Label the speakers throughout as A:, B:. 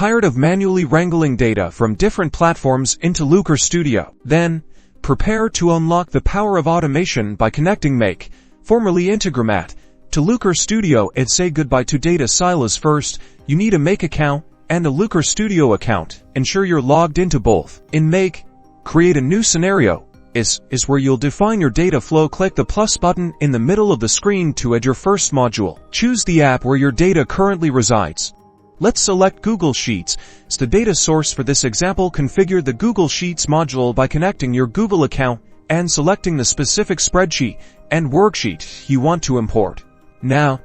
A: Tired of manually wrangling data from different platforms into Looker Studio? Then, prepare to unlock the power of automation by connecting Make, formerly Integromat, to Looker Studio and say goodbye to data silos. First, you need a Make account and a Looker Studio account. Ensure you're logged into both. In Make, create a new scenario. Is where you'll define your data flow. Click the plus button in the middle of the screen to add your first module. Choose the app where your data currently resides. Let's select Google Sheets as the data source for this example. Configure the Google Sheets module by connecting your Google account and selecting the specific spreadsheet and worksheet you want to import. Now,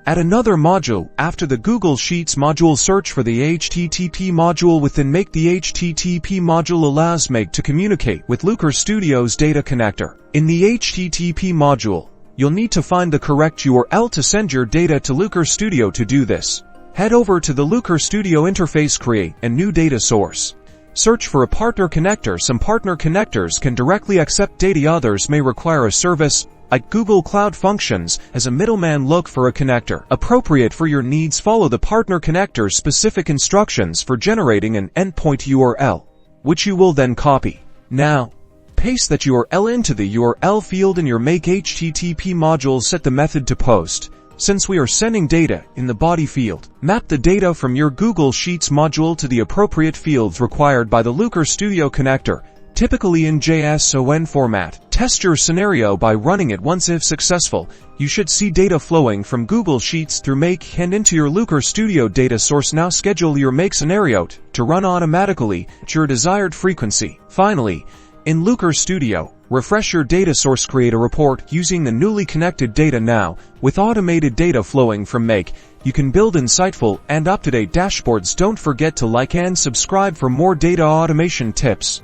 A: add another module. After the Google Sheets module, search for the HTTP module within Make. The HTTP module allows Make to communicate with Looker Studio's data connector. In the HTTP module, you'll need to find the correct URL to send your data to Looker Studio. To do this, head over to the Looker Studio interface, create a new data source. Search for a partner connector. Some partner connectors can directly accept data, others may require a service, like Google Cloud Functions, as a middleman. Look for a connector appropriate for your needs. Follow the partner connector's specific instructions for generating an endpoint URL, which you will then copy. Now, paste that URL into the URL field in your Make HTTP module. Set the method to post, since we are sending data in the body field. Map the data from your Google Sheets module to the appropriate fields required by the Looker Studio connector, typically in JSON format. Test your scenario by running it once. If successful, you should see data flowing from Google Sheets through Make and into your Looker Studio data source. Now schedule your Make scenario to run automatically at your desired frequency. Finally, in Looker Studio, refresh your data source. Create a report using the newly connected data. Now, with automated data flowing from Make, you can build insightful and up-to-date dashboards. Don't forget to like and subscribe for more data automation tips.